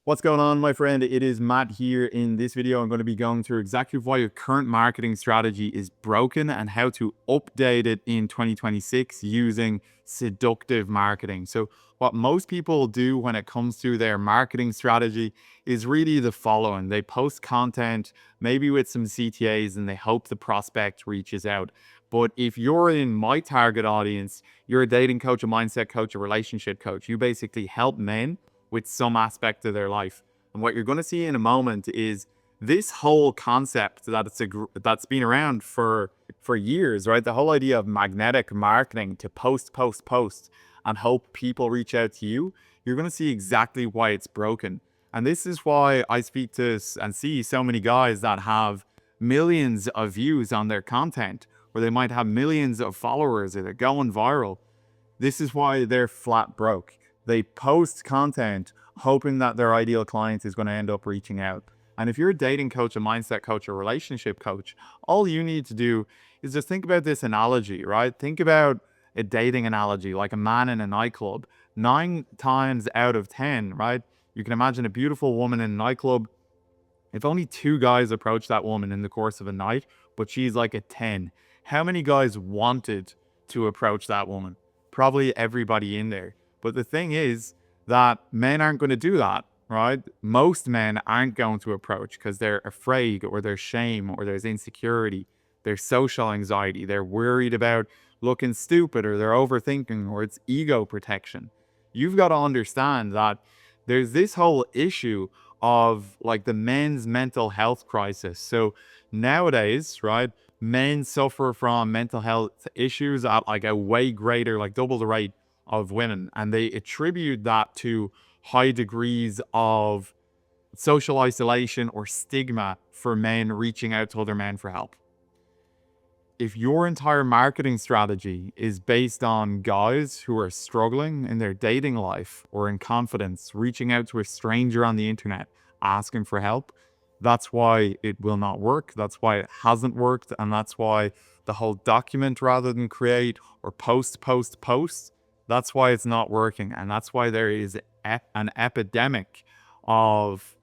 What's going on, my friend? It is Matt here. In this video, I'm going to be going through exactly why your current marketing strategy is broken and how to update it in 2026 using seductive marketing. So what most people do when it comes to their marketing strategy is really the following. They post content, maybe with some CTAs, and they hope the prospect reaches out. But if you're in my target audience, you're a dating coach, a mindset coach, a relationship coach. You basically help men with some aspect of their life. And what you're going to see in a moment is this whole concept that's been around for years, right? The whole idea of magnetic marketing, to post, and hope people reach out to you. You're going to see exactly why it's broken. And this is why I speak to and see so many guys that have millions of views on their content, or they might have millions of followers, or they're going viral. This is why they're flat broke. They post content hoping that their ideal client is going to end up reaching out. And if you're a dating coach, a mindset coach, a relationship coach, all you need to do is just think about this analogy, right? Think about a dating analogy, like a man in a nightclub. 9 times out of 10, right? You can imagine a beautiful woman in a nightclub. If only 2 guys approach that woman in the course of a night, but she's like a 10, how many guys wanted to approach that woman? Probably everybody in there. But the thing is that men aren't going to do that, right? Most men aren't going to approach because they're afraid, or there's shame, or there's insecurity, there's social anxiety, they're worried about looking stupid, or they're overthinking, or it's ego protection. You've got to understand that there's this whole issue of like the men's mental health crisis. So nowadays, right, men suffer from mental health issues at like a way greater, like double the rate of women. And they attribute that to high degrees of social isolation or stigma for men reaching out to other men for help. If your entire marketing strategy is based on guys who are struggling in their dating life or in confidence, reaching out to a stranger on the internet, asking for help, that's why it will not work. That's why it hasn't worked. And that's why the whole document rather than create, or post, that's why it's not working. And that's why there is an epidemic of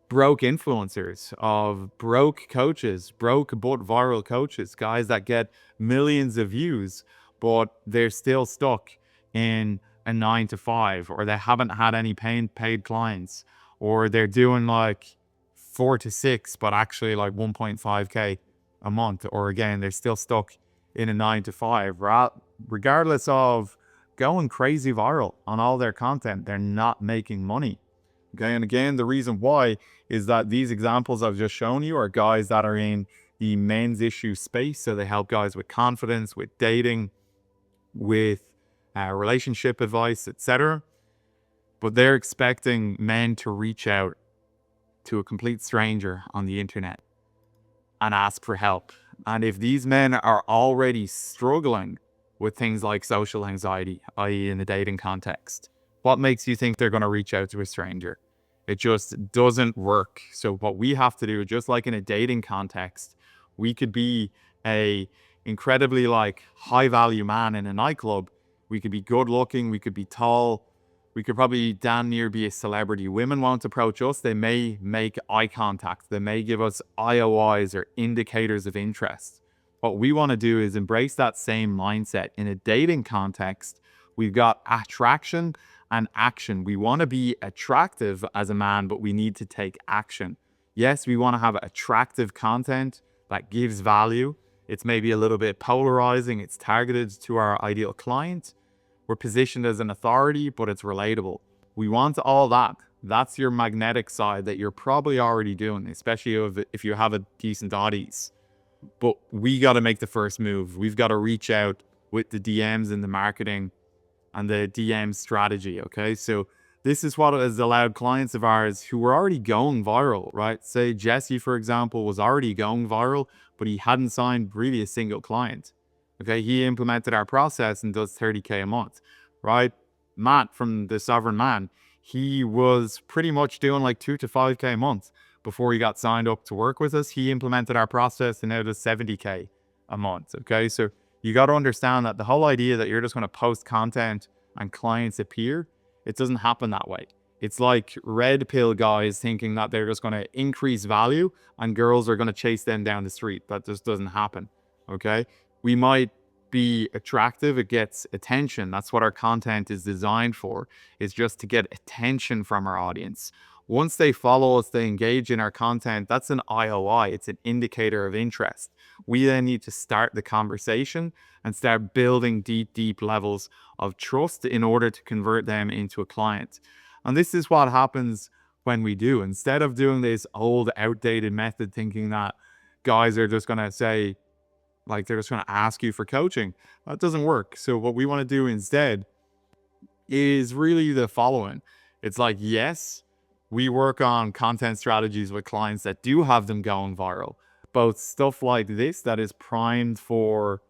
broke influencers, of broke coaches, broke but viral coaches, guys that get millions of views, but they're still stuck in a 9 to 5, or they haven't had any paid clients, or they're doing like 4 to 6, but actually like 1.5K a month, or again, they're still stuck in a 9 to 5, regardless of going crazy viral on all their content, they're not making money. Okay, and again, the reason why is that these examples I've just shown you are guys that are in the men's issue space. So they help guys with confidence, with dating, with relationship advice, etc. But they're expecting men to reach out to a complete stranger on the internet and ask for help. And if these men are already struggling with things like social anxiety, i.e. in the dating context, what makes you think they're going to reach out to a stranger? It just doesn't work. So what we have to do, just like in a dating context, we could be a incredibly like high value man in a nightclub. We could be good looking. We could be tall. We could probably damn near be a celebrity. Women won't approach us. They may make eye contact. They may give us IOIs or indicators of interest. What we want to do is embrace that same mindset. In a dating context, we've got attraction and action. We want to be attractive as a man, but we need to take action. Yes, we want to have attractive content that gives value. It's maybe a little bit polarizing. It's targeted to our ideal client. We're positioned as an authority, but it's relatable. We want all that. That's your magnetic side that you're probably already doing, especially if you have a decent audience. But we got to make the first move. We've got to reach out with the DMs and the marketing and the DM strategy. Okay, so this is what has allowed clients of ours who were already going viral, right? Say Jesse, for example, was already going viral, but he hadn't signed really a single client. Okay, he implemented our process and does 30K a month, right? Matt from the Sovereign Man, he was pretty much doing like 2 to 5K a month before he got signed up to work with us. He implemented our process and now does 70K a month. Okay, so you got to understand that the whole idea that you're just going to post content and clients appear, it doesn't happen that way. It's like red pill guys thinking that they're just going to increase value and girls are going to chase them down the street. That just doesn't happen. Okay. We might be attractive. It gets attention. That's what our content is designed for, is just to get attention from our audience. Once they follow us, they engage in our content. That's an IOI. It's an indicator of interest. We then need to start the conversation and start building deep levels of trust in order to convert them into a client. And this is what happens when we do. Instead of doing this old, outdated method, thinking that guys are just going to say, like, they're just going to ask you for coaching, that doesn't work. So what we want to do instead is really the following. It's like, yes, we work on content strategies with clients that do have them going viral. Both stuff like this that is primed for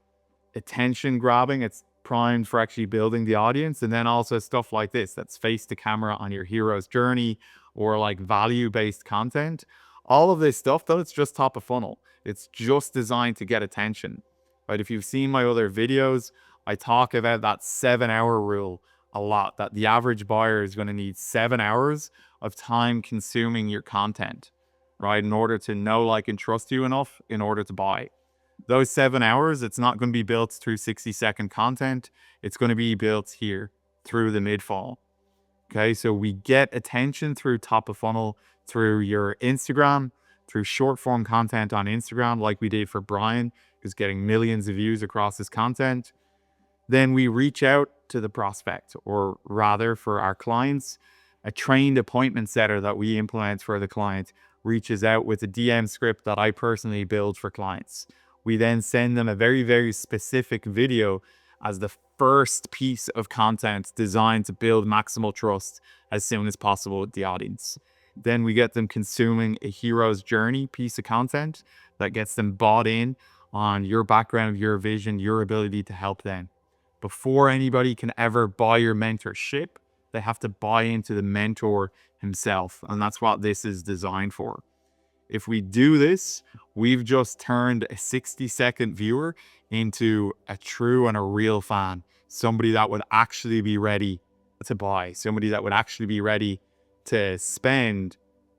attention grabbing, it's primed for actually building the audience, and then also stuff like this that's face to camera on your hero's journey or like value-based content. All of this stuff though, it's just top of funnel. It's just designed to get attention, right? If you've seen my other videos, I talk about that 7-hour rule a lot, that the average buyer is going to need 7 hours of time consuming your content, right, in order to know, like, and trust you enough in order to buy. Those 7 hours, it's not going to be built through 60-second content. It's going to be built here through the mid-funnel. Okay, so we get attention through top of funnel, through your Instagram, through short form content on Instagram, like we did for Brian, who's getting millions of views across his content. Then we reach out to the prospect, or rather for our clients, a trained appointment setter that we implement for the client reaches out with a DM script that I personally build for clients. We then send them a very specific video as the first piece of content designed to build maximal trust as soon as possible with the audience. Then we get them consuming a hero's journey piece of content that gets them bought in on your background, your vision, your ability to help them. Before anybody can ever buy your mentorship, they have to buy into the mentor himself. And that's what this is designed for. If we do this, we've just turned a 60-second viewer into a true and a real fan. Somebody that would actually be ready to buy. Somebody that would actually be ready to spend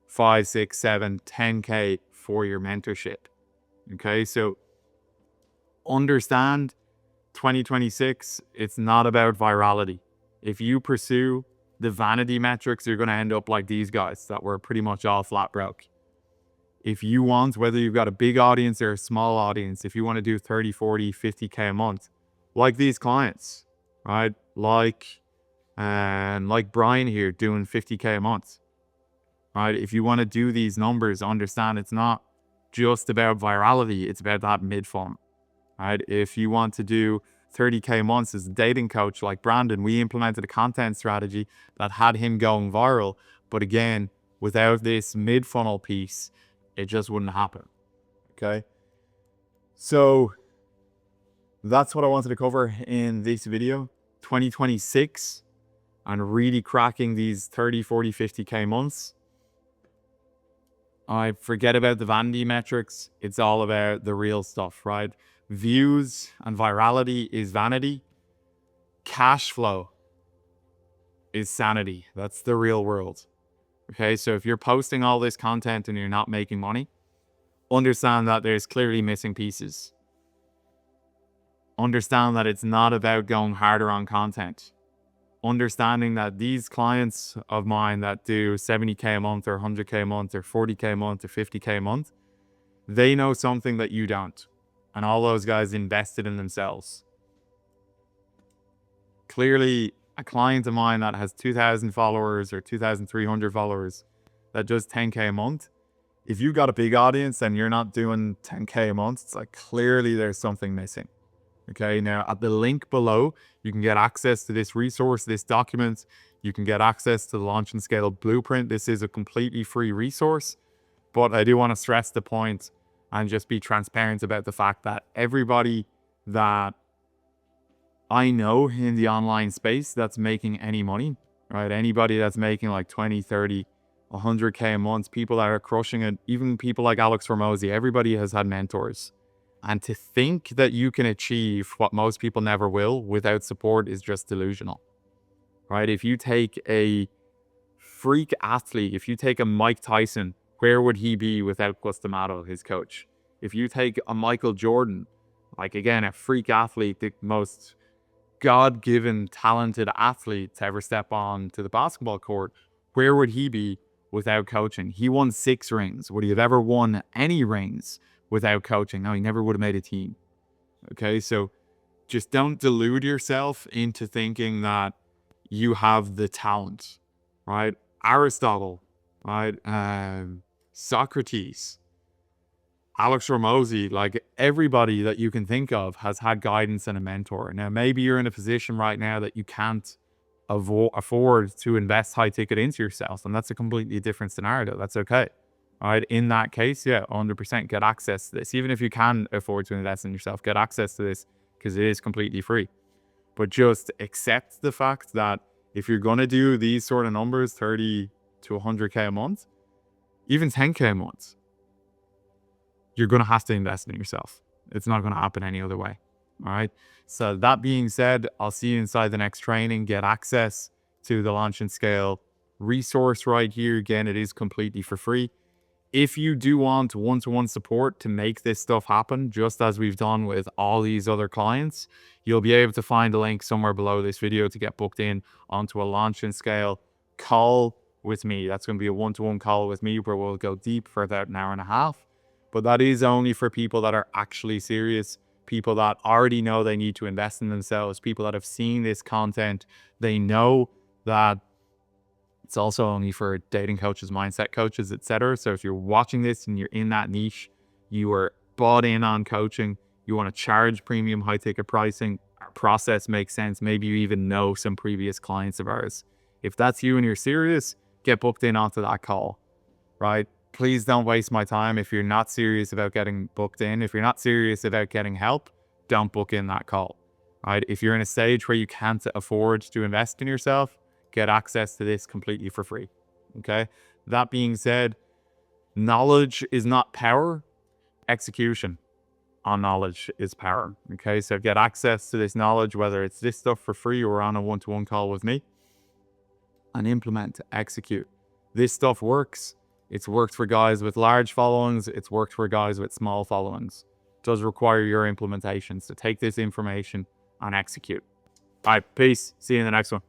5, 6, 7, 10K for your mentorship. Okay, so understand 2026, it's not about virality. If you pursue the vanity metrics, you're going to end up like these guys that were pretty much all flat broke. If you want, whether you've got a big audience or a small audience, if you want to do 30, 40, 50K a month, like these clients, right? Like Brian here doing 50K a month, right? If you want to do these numbers, understand it's not just about virality. It's about that mid-funnel, right? If you want to do 30K months as a dating coach like Brandon, we implemented a content strategy that had him going viral. But again, without this mid-funnel piece, it just wouldn't happen. Okay. So that's what I wanted to cover in this video. 2026 and really cracking these 30, 40, 50K months. I forget about the vanity metrics. It's all about the real stuff, right? Views and virality is vanity. Cash flow is sanity. That's the real world. Okay, so if you're posting all this content and you're not making money, understand that there's clearly missing pieces. Understand that it's not about going harder on content. Understanding that these clients of mine that do 70K a month or 100K a month or 40K a month or 50K a month, they know something that you don't. And all those guys invested in themselves. Clearly, a client of mine that has 2,000 followers or 2,300 followers that does 10K a month, if you got a big audience and you're not doing 10K a month, it's like clearly there's something missing. Okay, now at the link below, you can get access to this resource, this document. You can get access to the Launch and Scale Blueprint. This is a completely free resource, but I do want to stress the point and just be transparent about the fact that everybody that I know in the online space that's making any money, right? Anybody that's making like 20, 30, 100K a month, people that are crushing it, even people like Alex Hormozi, everybody has had mentors. And to think that you can achieve what most people never will without support is just delusional, right? If you take a freak athlete, if you take a Mike Tyson, where would he be without Gus D'Amato, his coach? If you take a Michael Jordan, like again, a freak athlete, the most God-given talented athlete to ever step on to the basketball court, where would he be without coaching? He won 6 rings. Would he have ever won any rings without coaching? No, he never would have made a team. Okay, so just don't delude yourself into thinking that you have the talent, right? Aristotle, right? Socrates, Alex Ramosi, like everybody that you can think of has had guidance and a mentor. Now, maybe you're in a position right now that you can't afford to invest high ticket into yourself, and that's a completely different scenario. That's okay. All right. In that case, yeah, 100% get access to this. Even if you can afford to invest in yourself, get access to this because it is completely free. But just accept the fact that if you're going to do these sort of numbers, 30 to 100K a month, even 10K a month, you're going to have to invest in yourself. It's not going to happen any other way. All right. So that being said, I'll see you inside the next training. Get access to the Launch and Scale resource right here. Again, it is completely for free. If you do want one-to-one support to make this stuff happen, just as we've done with all these other clients, you'll be able to find a link somewhere below this video to get booked in onto a Launch and Scale call with me. That's going to be a one-to-one call with me where we'll go deep for about an hour and a half. But that is only for people that are actually serious, people that already know they need to invest in themselves, people that have seen this content. They know that it's also only for dating coaches, mindset coaches, etc. So if you're watching this and you're in that niche, you are bought in on coaching, you want to charge premium high ticket pricing, our process makes sense. Maybe you even know some previous clients of ours. If that's you and you're serious, get booked in onto that call, right? Please don't waste my time. If you're not serious about getting booked in, if you're not serious about getting help, don't book in that call, right? If you're in a stage where you can't afford to invest in yourself, get access to this completely for free. Okay. That being said, knowledge is not power. Execution on knowledge is power. Okay. So get access to this knowledge, whether it's this stuff for free or on a one-to-one call with me, and implement, execute. This stuff works. It's worked for guys with large followings. It's worked for guys with small followings. It does require your implementation. So take this information and execute. All right. Peace. See you in the next one.